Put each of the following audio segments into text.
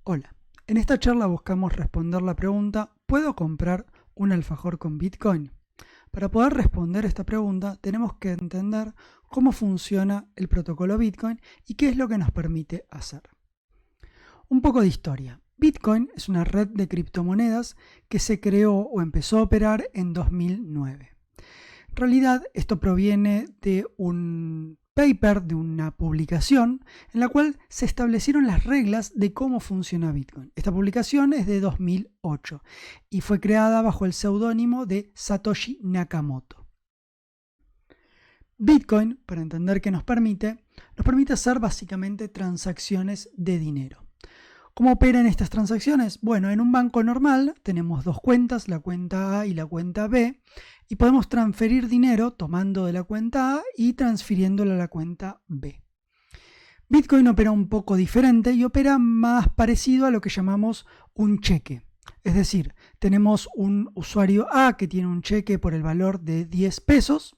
Hola, en esta charla buscamos responder la pregunta ¿puedo comprar un alfajor con Bitcoin? Para poder responder esta pregunta tenemos que entender cómo funciona el protocolo Bitcoin y qué es lo que nos permite hacer. Un poco de historia. Bitcoin es una red de criptomonedas que se creó o empezó a operar en 2009. En realidad esto proviene de un paper, de una publicación en la cual se establecieron las reglas de cómo funciona Bitcoin. Esta publicación es de 2008 y fue creada bajo el seudónimo de Satoshi Nakamoto. Bitcoin, para entender qué nos permite hacer básicamente transacciones de dinero. ¿Cómo operan estas transacciones? Bueno, en un banco normal tenemos dos cuentas, la cuenta A y la cuenta B, y podemos transferir dinero tomando de la cuenta A y transfiriéndolo a la cuenta B. Bitcoin opera un poco diferente y opera más parecido a lo que llamamos un cheque. Es decir, tenemos un usuario A que tiene un cheque por el valor de 10 pesos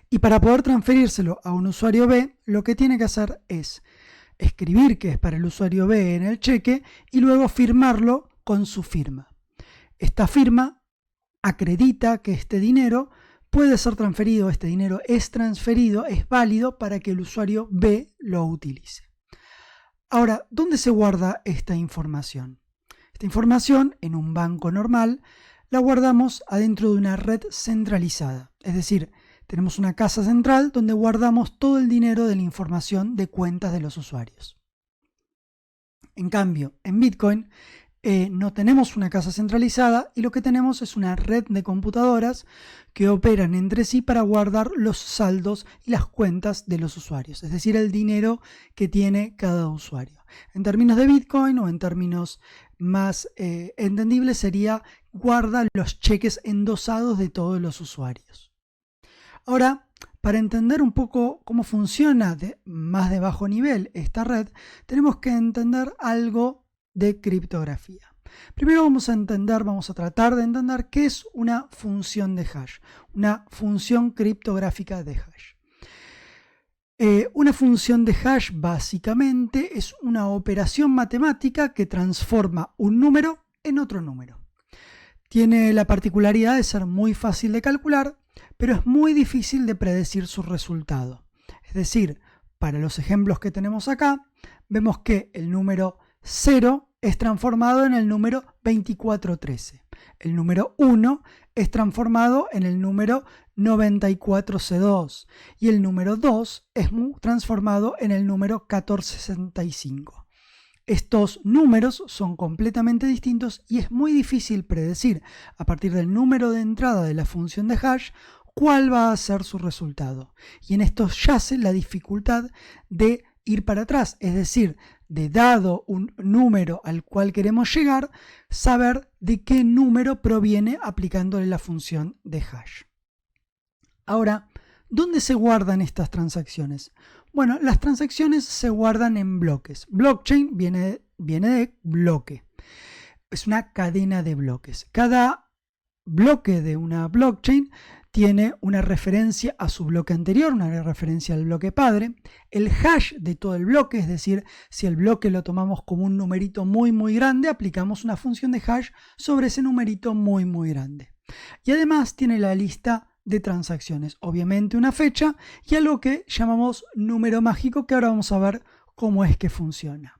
y para poder transferírselo a un usuario B, lo que tiene que hacer es escribir que es para el usuario B en el cheque y luego firmarlo con su firma. Esta firma acredita que este dinero puede ser transferido, este dinero es transferido, es válido para que el usuario B lo utilice. Ahora, ¿dónde se guarda esta información? Esta información en un banco normal la guardamos adentro de una red centralizada, es decir, tenemos una casa central donde guardamos todo el dinero de la información de cuentas de los usuarios. En cambio, en Bitcoin no tenemos una casa centralizada y lo que tenemos es una red de computadoras que operan entre sí para guardar los saldos y las cuentas de los usuarios, es decir, el dinero que tiene cada usuario. En términos de Bitcoin o en términos más entendibles sería guarda los cheques endosados de todos los usuarios. Ahora, para entender un poco cómo funciona más de bajo nivel esta red, tenemos que entender algo de criptografía. Primero vamos a tratar de entender qué es una función de hash, una función criptográfica de hash. Una función de hash básicamente es una operación matemática que transforma un número en otro número. Tiene la particularidad de ser muy fácil de calcular, pero es muy difícil de predecir su resultado. Es decir, para los ejemplos que tenemos acá, vemos que el número 0 es transformado en el número 2413. El número 1 es transformado en el número 94C2 y el número 2 es transformado en el número 1465. Estos números son completamente distintos y es muy difícil predecir a partir del número de entrada de la función de hash cuál va a ser su resultado. Y en esto yace la dificultad de ir para atrás, es decir, de dado un número al cual queremos llegar, saber de qué número proviene aplicándole la función de hash. Ahora, ¿dónde se guardan estas transacciones? Bueno, las transacciones se guardan en bloques. Blockchain viene de bloque. Es una cadena de bloques. Cada bloque de una blockchain tiene una referencia a su bloque anterior, una referencia al bloque padre. El hash de todo el bloque, es decir, si el bloque lo tomamos como un numerito muy grande, aplicamos una función de hash sobre ese numerito muy grande. Y además tiene la lista de transacciones, obviamente una fecha y algo que llamamos número mágico, que ahora vamos a ver cómo es que funciona.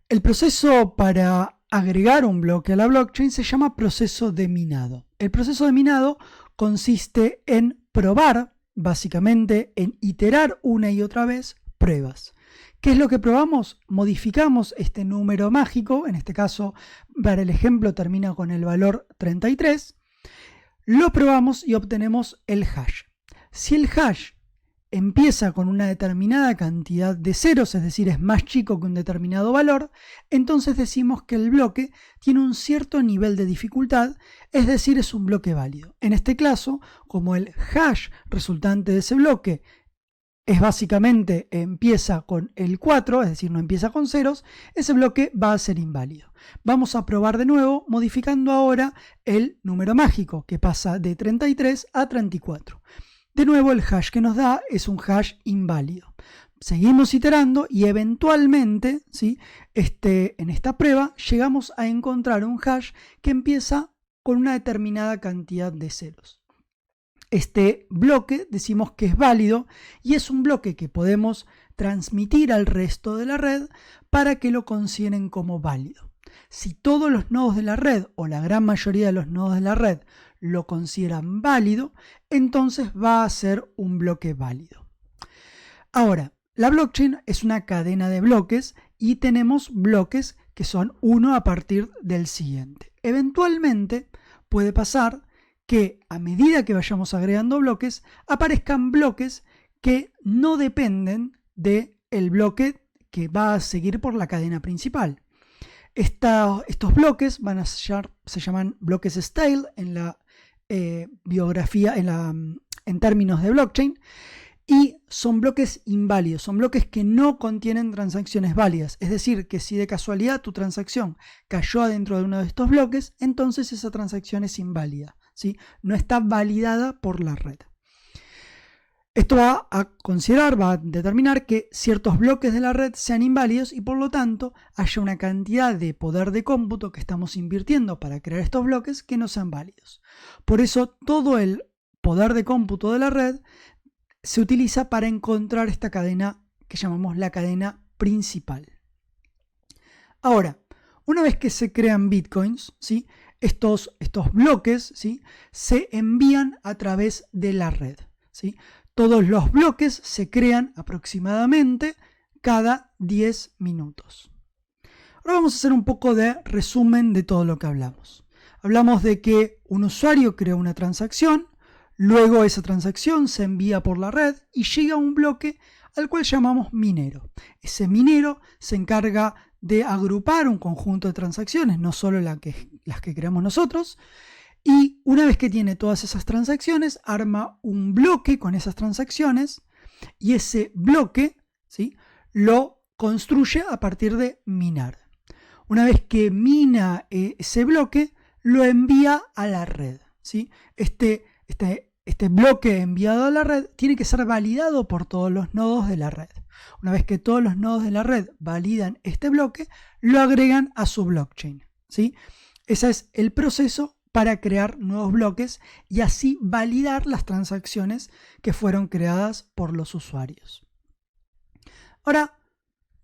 El proceso para agregar un bloque a la blockchain se llama proceso de minado. El proceso de minado consiste en probar, básicamente en iterar una y otra vez pruebas. ¿Qué es lo que probamos? Modificamos este número mágico, en este caso para el ejemplo termina con el valor 33, lo probamos y obtenemos el hash. Si el hash empieza con una determinada cantidad de ceros, es decir, es más chico que un determinado valor, entonces decimos que el bloque tiene un cierto nivel de dificultad, es decir, es un bloque válido. En este caso, como el hash resultante de ese bloque es básicamente empieza con el 4, es decir, no empieza con ceros, ese bloque va a ser inválido. Vamos a probar de nuevo modificando ahora el número mágico que pasa de 33 a 34. De nuevo el hash que nos da es un hash inválido. seguimos iterando y eventualmente, ¿sí? En esta prueba llegamos a encontrar un hash que empieza con una determinada cantidad de ceros. Este bloque decimos que es válido y es un bloque que podemos transmitir al resto de la red para que lo consideren como válido. Si todos los nodos de la red o la gran mayoría de los nodos de la red lo consideran válido, entonces va a ser un bloque válido. Ahora, la blockchain es una cadena de bloques y tenemos bloques que son uno a partir del siguiente. Eventualmente puede pasar que a medida que vayamos agregando bloques, aparezcan bloques que no dependen del bloque que va a seguir por la cadena principal. Estos bloques se llaman bloques stale en la biografía, en términos de blockchain, y son bloques inválidos, son bloques que no contienen transacciones válidas. Es decir, que si de casualidad tu transacción cayó adentro de uno de estos bloques, entonces esa transacción es inválida, ¿sí? No está validada por la red. Esto va a determinar que ciertos bloques de la red sean inválidos y por lo tanto haya una cantidad de poder de cómputo que estamos invirtiendo para crear estos bloques que no sean válidos. Por eso todo el poder de cómputo de la red se utiliza para encontrar esta cadena que llamamos la cadena principal. Ahora, una vez que se crean bitcoins, ¿sí? estos bloques, ¿sí? se envían a través de la red, ¿sí? Todos los bloques se crean aproximadamente cada 10 minutos. Ahora vamos a hacer un poco de resumen de todo lo que hablamos. Hablamos de que un usuario crea una transacción, luego esa transacción se envía por la red y llega a un bloque al cual llamamos minero. Ese minero se encarga de agrupar un conjunto de transacciones, no solo las que creamos nosotros, y una vez que tiene todas esas transacciones, arma un bloque con esas transacciones y ese bloque, ¿sí? lo construye a partir de minar. Una vez que mina ese bloque, lo envía a la red, ¿sí? Este bloque enviado a la red tiene que ser validado por todos los nodos de la red. Una vez que todos los nodos de la red validan este bloque, lo agregan a su blockchain, ¿sí? Ese es el proceso para crear nuevos bloques y así validar las transacciones que fueron creadas por los usuarios. Ahora,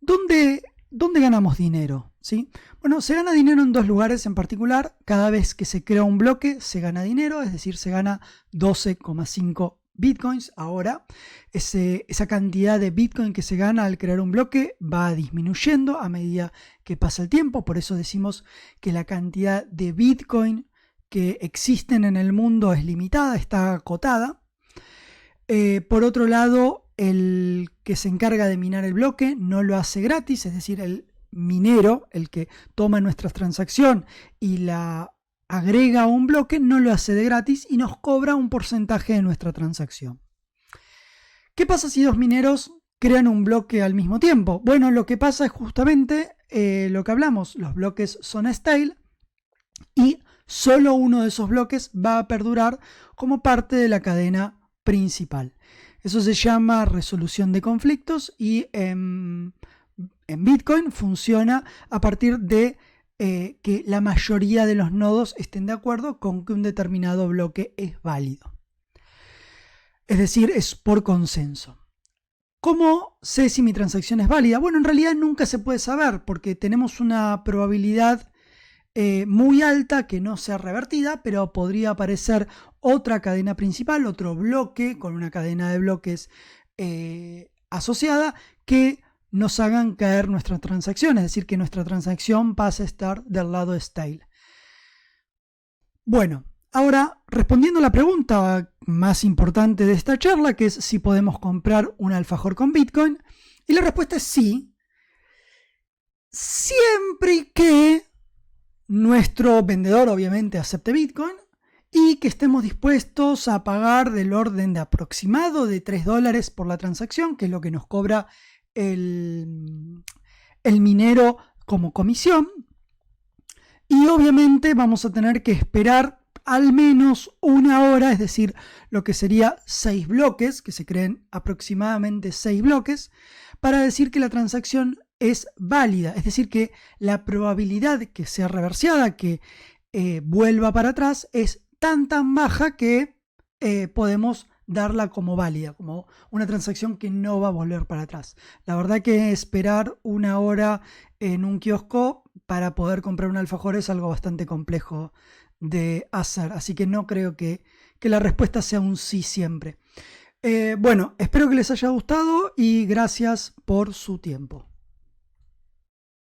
¿dónde ganamos dinero? ¿Sí? Bueno, se gana dinero en dos lugares en particular. Cada vez que se crea un bloque se gana dinero, es decir, se gana 12,5 bitcoins. Ahora, esa cantidad de bitcoin que se gana al crear un bloque va disminuyendo a medida que pasa el tiempo. Por eso decimos que la cantidad de bitcoin que existen en el mundo es limitada, está acotada. Por otro lado, el que se encarga de minar el bloque no lo hace gratis, es decir, el minero, el que toma nuestra transacción y la agrega a un bloque, no lo hace de gratis y nos cobra un porcentaje de nuestra transacción. ¿Qué pasa si dos mineros crean un bloque al mismo tiempo? Bueno, lo que pasa es justamente lo que hablamos, los bloques son stale y solo uno de esos bloques va a perdurar como parte de la cadena principal. Eso se llama resolución de conflictos y en Bitcoin funciona a partir de que la mayoría de los nodos estén de acuerdo con que un determinado bloque es válido. Es decir, es por consenso. ¿Cómo sé si mi transacción es válida? Bueno, en realidad nunca se puede saber porque tenemos una probabilidad muy alta que no sea revertida, pero podría aparecer otra cadena principal, otro bloque con una cadena de bloques asociada que nos hagan caer nuestra transacción, es decir, que nuestra transacción pase a estar del lado stale. Bueno, ahora respondiendo a la pregunta más importante de esta charla, que es si podemos comprar un alfajor con Bitcoin, y la respuesta es sí, siempre que nuestro vendedor obviamente acepte Bitcoin y que estemos dispuestos a pagar del orden de aproximado de $3 por la transacción, que es lo que nos cobra el minero como comisión. Y obviamente vamos a tener que esperar al menos una hora, es decir, lo que sería 6 bloques, que se creen aproximadamente 6 bloques, para decir que la transacción es válida, es decir, que la probabilidad que sea reverseada, que vuelva para atrás, es tan baja que podemos darla como válida, como una transacción que no va a volver para atrás. La verdad que esperar una hora en un kiosco para poder comprar un alfajor es algo bastante complejo de hacer, así que no creo que la respuesta sea un sí siempre. Bueno, espero que les haya gustado y gracias por su tiempo.